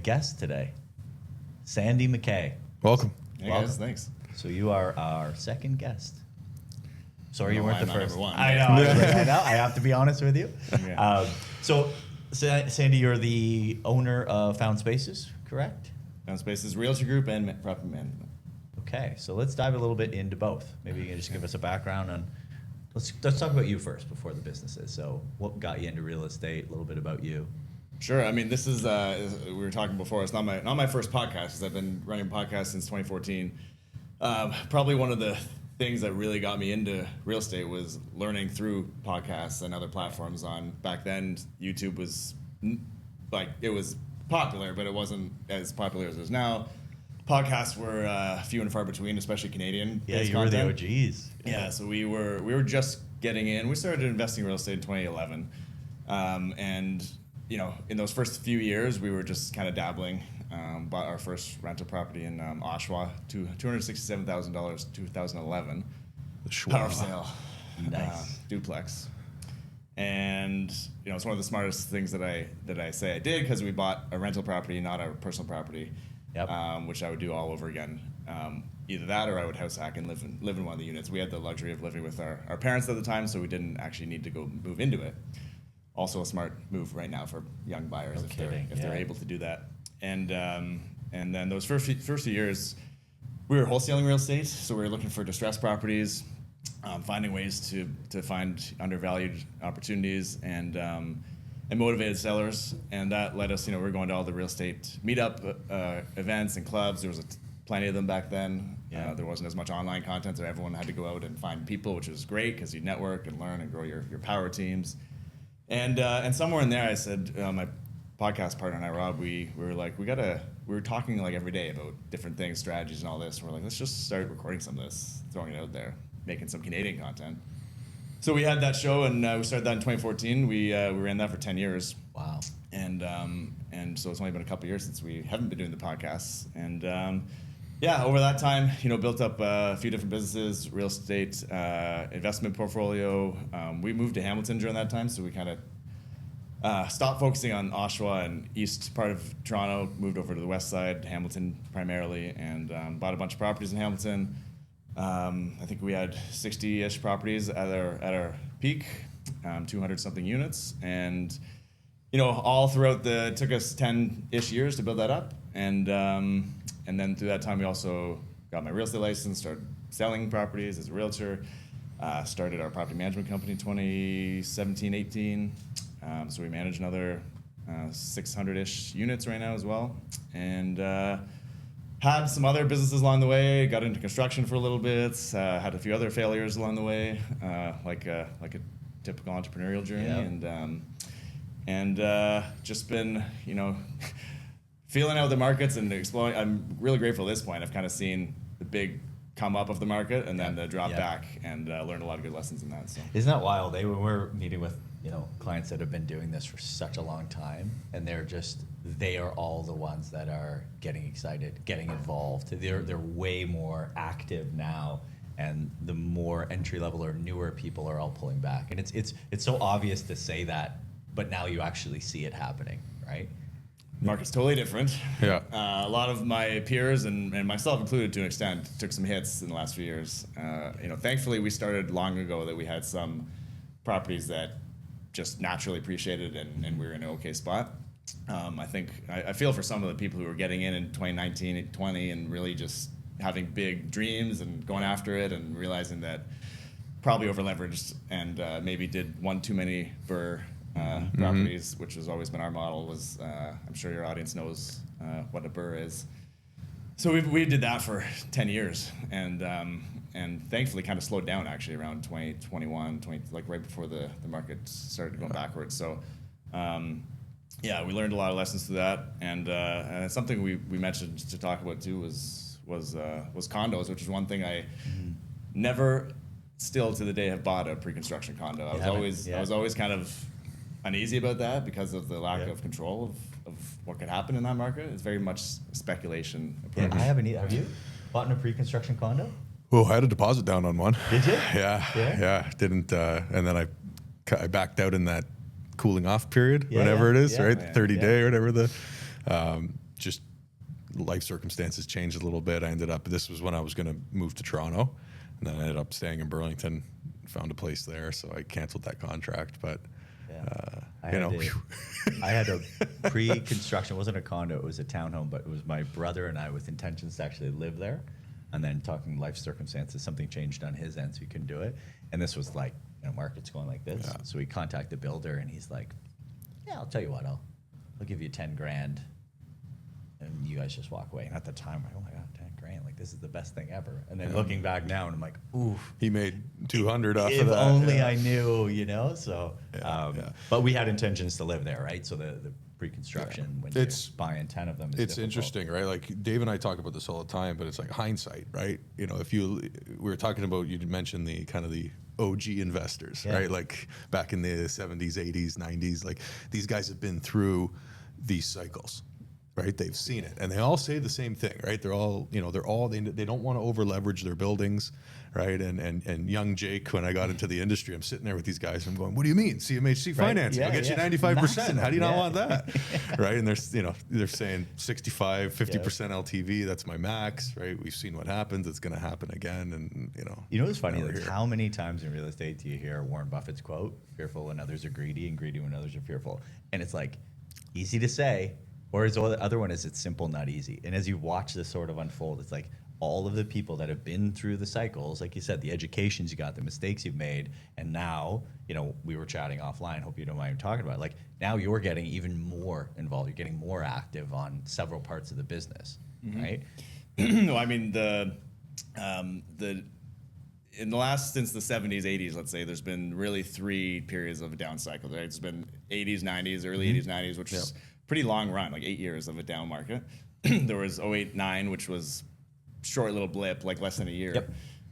guest today, Sandy Mackay. Welcome. Hey guys, thanks. So you are our second guest. Sorry you No, weren't I'm the not first. number one. I know. I know. I have to be honest with you. Yeah. So, Sandy, you're the owner of Found Spaces, correct? Found Spaces Realtor Group and Property Management. Okay, so let's dive a little bit into both. Maybe you can just give us a background on. Let's talk about you first before the businesses. So, what got you into real estate? A little bit about you. Sure. I mean, this is we were talking before. It's not my first podcast, because I've been running podcasts since 2014. Probably one of the things that really got me into real estate was learning through podcasts and other platforms. On back then, YouTube was it was popular, but it wasn't as popular as it is now. Podcasts were few and far between, especially Canadian. Yeah, you were the OGs. Yeah, so we were just getting in. We started investing in real estate in 2011, and in those first few years, we were just kind of dabbling. Bought our first rental property in Oshawa, $267,000, 2011. The Power sale, Nice. duplex, and it's one of the smartest things that I say I did, because we bought a rental property, not a personal property. Yep. Which I would do all over again. Either that, or I would house hack and live in one of the units. We had the luxury of living with our parents at the time, so we didn't actually need to go move into it. Also a smart move right now for young buyers, if they're able to do that. And then those first few years, we were wholesaling real estate, so we were looking for distressed properties, finding ways to find undervalued opportunities, and motivated sellers. And that led us, we were going to all the real estate meetup events and clubs. There was plenty of them back then. Yeah. There wasn't as much online content, so everyone had to go out and find people, which was great, because you network and learn and grow your power teams. And somewhere in there, I said, my podcast partner and I, Rob, we were like, we were talking like every day about different things, strategies and all this. We're like, let's just start recording some of this, throwing it out there, making some Canadian content. So we had that show, and we started that in 2014. We ran that for 10 years. Wow. And so it's only been a couple of years since we haven't been doing the podcasts. And over that time, built up a few different businesses, real estate, investment portfolio. We moved to Hamilton during that time, so we kind of stopped focusing on Oshawa and east part of Toronto, moved over to the west side, Hamilton primarily, and bought a bunch of properties in Hamilton. I think we had 60-ish properties at our peak, 200-something units, and all throughout it took us 10-ish years to build that up, and then through that time we also got my real estate license, started selling properties as a realtor, started our property management company in 2017-18, so we manage another 600-ish units right now as well, and had some other businesses along the way, got into construction for a little bit, had a few other failures along the way, like a typical entrepreneurial journey, Yeah. and just been, feeling out the markets and exploring. I'm really grateful at this point. I've kind of seen the big come up of the market and then the drop back, and learned a lot of good lessons in that. So. Isn't that wild? When we're meeting with clients that have been doing this for such a long time, and they are all the ones that are getting excited, getting involved. They're way more active now, and the more entry level or newer people are all pulling back. And it's so obvious to say that, but now you actually see it happening, right? Market's totally different. Yeah. A lot of my peers and myself included to an extent took some hits in the last few years. Thankfully we started long ago that we had some properties that just naturally appreciated, and we were in an okay spot. I feel for some of the people who were getting in 2019 and 20 and really just having big dreams and going after it, and realizing that probably over leveraged and maybe did one too many for properties, which has always been our model. Was I'm sure your audience knows what a burr is. So we did that for 10 years, and thankfully kind of slowed down actually around 2021, like right before the market started going backwards. So we learned a lot of lessons through that, and it's something we mentioned to talk about too was condos, which is one thing I never, still to the day, have bought a pre-construction condo. I was always kind of uneasy about that because of the lack of control of what could happen in that market. It's very much speculation approach. I haven't either. Have you bought in a pre-construction condo? Oh, I had a deposit down on one. Did you? Yeah. Didn't, and then I backed out in that cooling off period, Yeah, whenever yeah, it is, yeah. right? Yeah. 30 day or whatever just life circumstances changed a little bit. I ended up, this was when I was going to move to Toronto, and then I ended up staying in Burlington, found a place there. So I canceled that contract, but I you had know, I had a pre-construction. It wasn't a condo. It was a townhome, but it was my brother and I with intentions to actually live there. And then talking life circumstances, something changed on his end, so he couldn't do it. And this was like, market's going like this. Yeah. So we contact the builder, and he's like, "Yeah, I'll tell you what, I'll give you 10 grand, and you guys just walk away." And at the time, I'm like, "Oh my god, 10 grand! Like this is the best thing ever." And then looking back now, and I'm like, "Oof." he made 200 off If of that. only yeah. I knew, So, Yeah. but we had intentions to live there, right? So the pre-construction, when It's- you're buying 10 of them, is It's difficult. interesting, right? Like Dave and I talk about this all the time, but it's like hindsight, right? If we were talking about, you mentioned the kind of the OG investors, Yeah. right? Like back in the 70s, 80s, 90s, like these guys have been through these cycles, right? They've seen it, and they all say the same thing, right? They're all, they don't want to over leverage their buildings, right? And young Jake, when I got into the industry, I'm sitting there with these guys, and I'm going, "What do you mean CMHC financing? Yeah, I'll get you yeah. 95%. How do you not Maximum, want that?" Right? And they're saying 65, 50% LTV. That's my max, right? We've seen what happens. It's going to happen again, and You know what's funny? now we're Like here. how many times in real estate do you hear Warren Buffett's quote, "Fearful when others are greedy, and greedy when others are fearful"? And it's like easy to say, or is the other one is it's simple, not easy. And as you watch this sort of unfold, it's like all of the people that have been through the cycles, like you said, the educations you got, the mistakes you've made, and now, we were chatting offline. Hope you don't mind talking about it. Like now you're getting even more involved. You're getting more active on several parts of the business, right? No, I mean in the last, since the 70s, 80s, let's say, there's been really 3 periods of a down cycle. Right? It's been 80s, 90s, early 80s, 90s, which is pretty long run, like 8 years of a down market. There was 08, 09, which was short little blip, like less than a year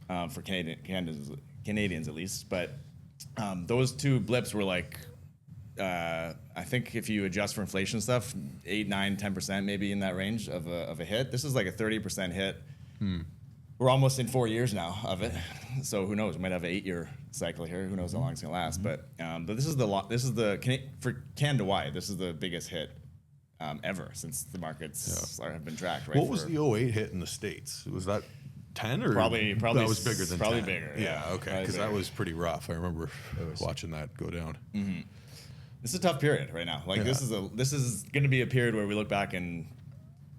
for Canadians at least. But those 2 blips were like, I think if you adjust for inflation stuff, 8, 9, 10% maybe in that range of a hit. This is like a 30% hit. We're almost in 4 years now of it, so who knows? We might have an 8-year cycle here. Who knows how long it's gonna last? But this is for Canada wide. This is the biggest hit ever since the markets have been tracked. Right? What was the 08 hit in the States? Was that 10 or Probably that was bigger than probably 10? bigger. Yeah, okay, probably because that bigger. was pretty rough. I remember watching that go down. This is a tough period right now. Like this is going to be a period where we look back in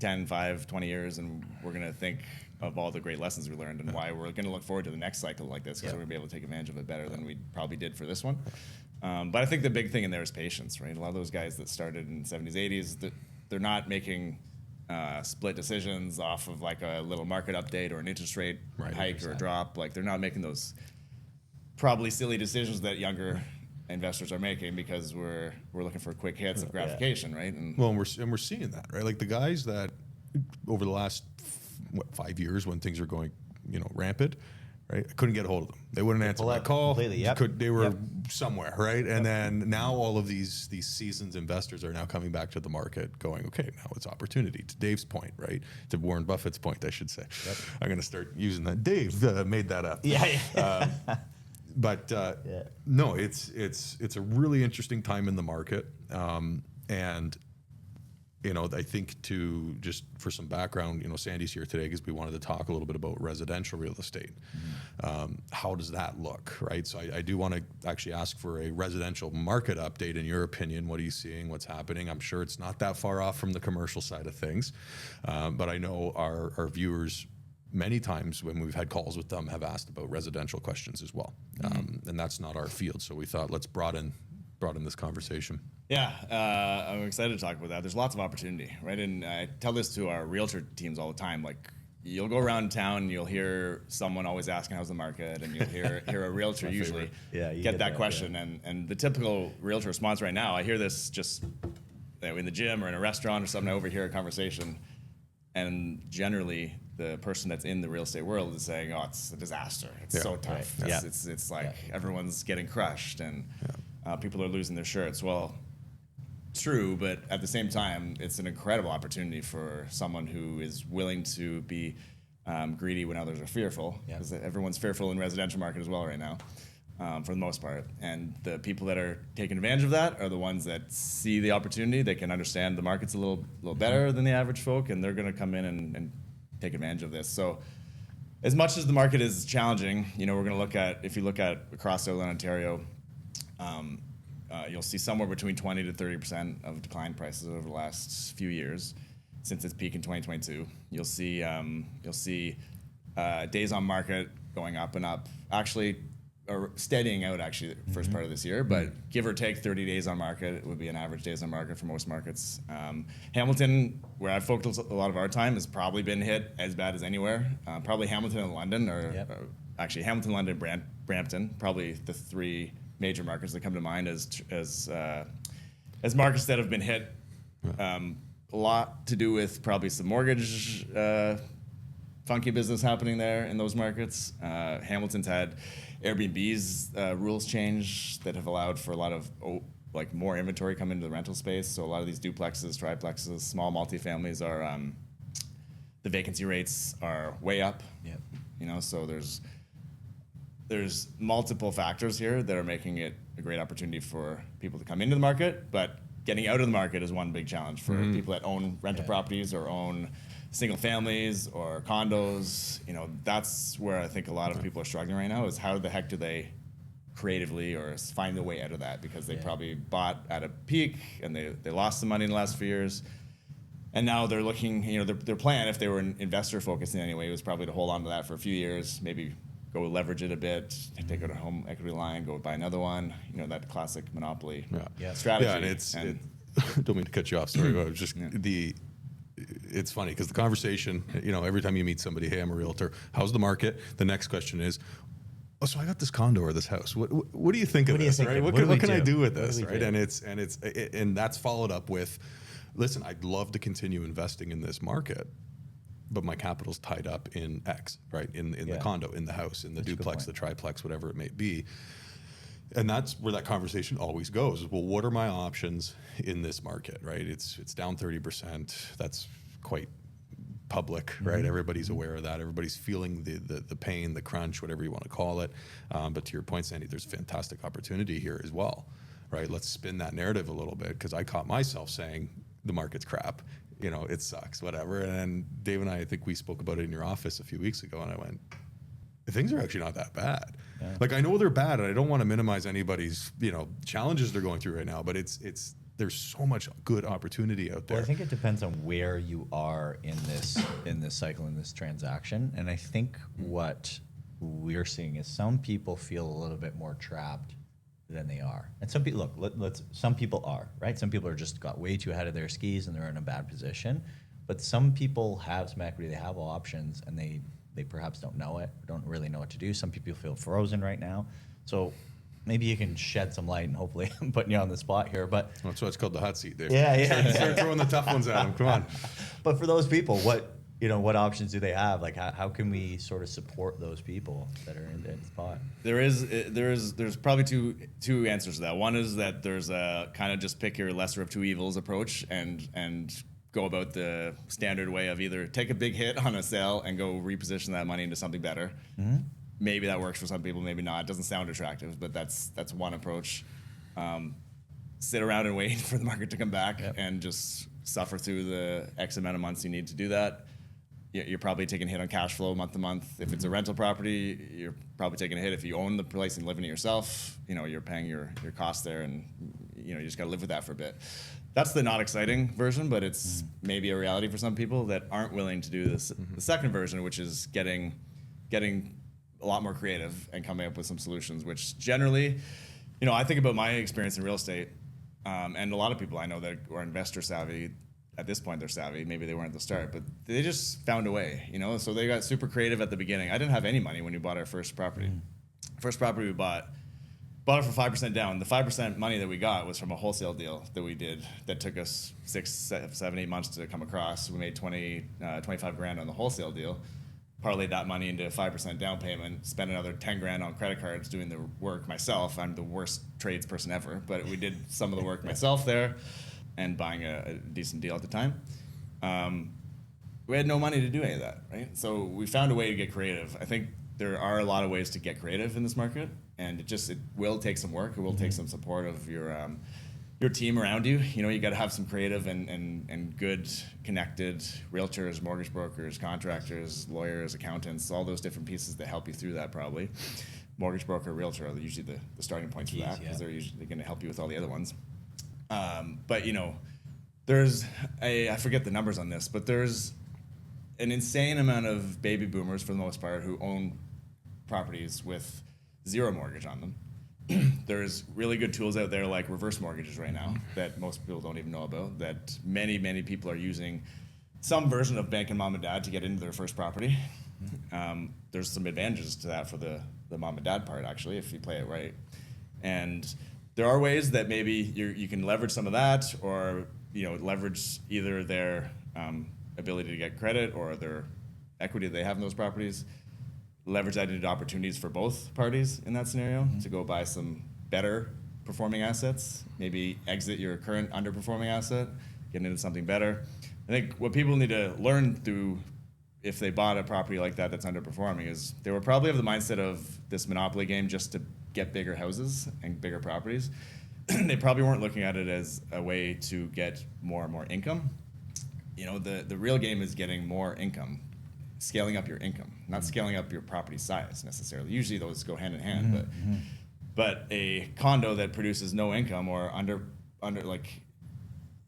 10, 5, 20 years, and we're going to think of all the great lessons we learned and why we're going to look forward to the next cycle like this, because we're going to be able to take advantage of it better than we probably did for this one. But I think the big thing in there is patience, right? A lot of those guys that started in the 70s, 80s, they're not making split decisions off of like a little market update or an interest rate hike or a drop. Like they're not making those probably silly decisions that younger investors are making because we're looking for quick hits of gratification, right? And Well, and we're seeing that, right? Like the guys that over the last 5 years when things are going, rampant, right? I couldn't get a hold of them. They wouldn't answer my call. Completely, yep. They were somewhere, right? And then now all of these seasoned investors are now coming back to the market, going, okay, now it's opportunity. To Dave's point, right? To Warren Buffett's point, I should say. Yep. I'm going to start using that. Dave made that up. Yeah. But no, it's a really interesting time in the market, and I think just for some background, Sandy's here today because we wanted to talk a little bit about residential real estate. How does that look, right? So I do want to actually ask for a residential market update. In your opinion, what are you seeing? What's happening? I'm sure it's not that far off from the commercial side of things, but I know our viewers, many times when we've had calls with them, have asked about residential questions as well, and that's not our field. So we thought let's broaden this conversation. Yeah, I'm excited to talk about that. There's lots of opportunity, right? And I tell this to our realtor teams all the time. Like, you'll go around town and you'll hear someone always asking how's the market, and you'll hear a realtor usually get that question. And the typical realtor response right now, I hear this just in the gym or in a restaurant or something. I overhear a conversation, and generally the person that's in the real estate world is saying, "Oh, it's a disaster. It's so tough. Right. It's like everyone's getting crushed and people are losing their shirts." Well, true, but at the same time, it's an incredible opportunity for someone who is willing to be greedy when others are fearful, because everyone's fearful in the residential market as well right now. for the most part. And the people that are taking advantage of that are the ones that see the opportunity. They can understand the market's a little better than the average folk, and they're going to come in and take advantage of this. So as much as the market is challenging, we're going to look at, if you look at across Southern Ontario, you'll see somewhere between 20 to 30% of declined prices over the last few years since its peak in 2022. You'll see days on market going up and up, actually, or steadying out actually the first part of this year, but give or take 30 days on market, it would be an average days on market for most markets. Hamilton, where I've focused a lot of our time, has probably been hit as bad as anywhere. Probably Hamilton and London, or actually Hamilton, London, Brampton, probably the three major markets that come to mind as markets that have been hit. A lot to do with probably some mortgage funky business happening there in those markets. Hamilton's had Airbnb's rules change that have allowed for a lot of more inventory come into the rental space. So a lot of these duplexes, triplexes, small multifamilies are the vacancy rates are way up. Yep. So there's multiple factors here that are making it a great opportunity for people to come into the market, but getting out of the market is one big challenge for people that own rental properties or own single families or condos. That's where I think a lot of people are struggling right now, is how the heck do they creatively or find their way out of that, because they probably bought at a peak and they lost some money in the last few years. And now they're looking, their plan, if they were an investor focused in any way, was probably to hold on to that for a few years, maybe go leverage it a bit, take out a home equity line, go buy another one, that classic monopoly strategy. Yeah, and don't mean to cut you off, sorry, but just it's funny because the conversation, every time you meet somebody, hey, I'm a realtor, how's the market? The next question is, oh, so I got this condo or this house. What do you think of this, right? What can I do with this, right? And that's followed up with, listen, I'd love to continue investing in this market, but my capital's tied up in X, right? In the condo, in the house, in the duplex, the triplex, whatever it may be. And that's where that conversation always goes. Well, what are my options in this market, right? It's down 30%. That's quite public, right? Everybody's aware of that. Everybody's feeling the pain, the crunch, whatever you want to call it. But to your point, Sandy, there's fantastic opportunity here as well, right? Let's spin that narrative a little bit, because I caught myself saying the market's crap. It sucks, whatever. And then Dave and I think we spoke about it in your office a few weeks ago, and I went, things are actually not that bad. Yeah. Like, I know they're bad, and I don't want to minimize anybody's, challenges they're going through right now, but there's so much good opportunity out there. Well, I think it depends on where you are in this cycle, in this transaction. And I think what we're seeing is some people feel a little bit more trapped than they are. And some people, some people are, right? Some people are just got way too ahead of their skis and they're in a bad position. But some people have some equity, they have options, and they perhaps don't know it, don't really know what to do. Some people feel frozen right now. So maybe you can shed some light, and hopefully I'm putting you on the spot here. But that's why it's called the hot seat, Dave. Yeah. Start throwing the tough ones at them. Come on. But for those people, what options do they have? Like, how can we sort of support those people that are in the spot? There's probably two answers to that. One is that there's a kind of just pick your lesser of two evils approach and go about the standard way of either take a big hit on a sale and go reposition that money into something better. Mm-hmm. Maybe that works for some people, maybe not. It doesn't sound attractive, but that's one approach. Sit around and wait for the market to come back and just suffer through the X amount of months you need to do that. You're probably taking a hit on cash flow month to month. If it's a rental property, you're probably taking a hit. If you own the place and living it yourself, you're paying your costs there, and you just got to live with that for a bit. That's the not exciting version, but it's maybe a reality for some people that aren't willing to do this. The second version, which is getting a lot more creative and coming up with some solutions, which generally, I think about my experience in real estate, and a lot of people I know that are investor savvy. At this point, they're savvy. Maybe they weren't at the start, but they just found a way, So they got super creative at the beginning. I didn't have any money when we bought our first property. First property we bought it for 5% down. The 5% money that we got was from a wholesale deal that we did that took us 6, 7, 8 months to come across. We made 25 grand on the wholesale deal, parlayed that money into a 5% down payment, spent another 10 grand on credit cards doing the work myself. I'm the worst tradesperson ever, but we did some of the work myself there and buying a decent deal at the time. We had no money to do any of that, right? So we found a way to get creative. I think there are a lot of ways to get creative in this market. and it will take some work. It will take some support of your team around you. You know, you got to have some creative and good connected realtors, mortgage brokers, contractors, lawyers, accountants, all those different pieces that help you through that probably. Mortgage broker, realtor are usually the starting points for that, because they're usually going to help you with all the other ones. But you know, I forget the numbers on this, but there's an insane amount of baby boomers for the most part who own properties with zero mortgage on them. There's really good tools out there like reverse mortgages right now that most people don't even know about, that many people are using some version of banking mom and dad to get into their first property. There's some advantages to that for the mom and dad part, actually, if you play it right. And there are ways that maybe you can leverage some of that, or leverage either their ability to get credit or their equity that they have in those properties. Leverage that into opportunities for both parties in that scenario to go buy some better performing assets, maybe exit your current underperforming asset, get into something better. I think what people need to learn through, if they bought a property like that that's underperforming, is they were probably of the mindset of this monopoly game just to get bigger houses and bigger properties. They probably weren't looking at it as a way to get more and more income. You know, the real game is getting more income, scaling up your income, not scaling up your property size necessarily. Usually those go hand in hand, but a condo that produces no income, or under like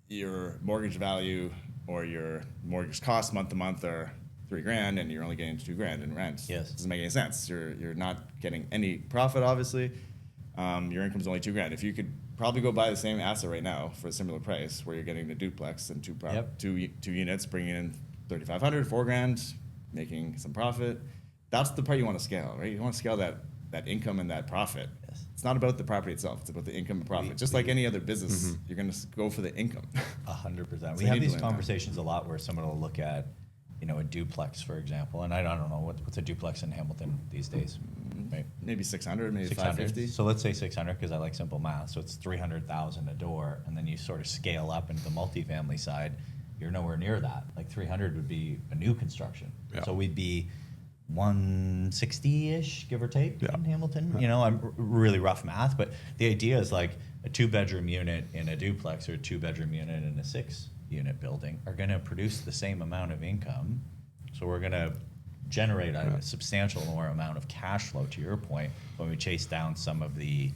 your mortgage value or your mortgage cost month to month are $3,000 and you're only getting $2,000 in rent. Yes. Doesn't make any sense. You're not getting any profit, obviously. Your income's only $2,000. If you could probably go buy the same asset right now for a similar price, where you're getting a duplex and two units, bringing in $3,500, $4,000, making some profit. That's the part you want to scale, right? You want to scale that income and that profit. Yes. It's not about the property itself. It's about the income and profit. Just like any other business, you're going to go for the income. 100%. We have these conversations a lot where someone will look at, a duplex, for example, and I don't know what's a duplex in Hamilton these days. Right? Maybe 600, maybe 600. 550. So let's say 600, because I like simple math. So it's 300,000 a door, and then you sort of scale up into the multifamily side. You're nowhere near that. Like 300 would be a new construction. Yeah. So we'd be 160-ish, give or take, in Hamilton. I'm really rough math, but the idea is like a 2-bedroom unit in a duplex or a 2-bedroom unit in a 6-unit building are going to produce the same amount of income. So we're going to generate a substantial more amount of cash flow, to your point, when we chase down some of the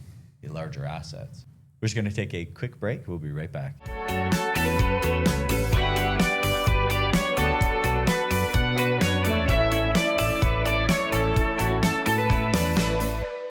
larger assets. We're just going to take a quick break. We'll be right back.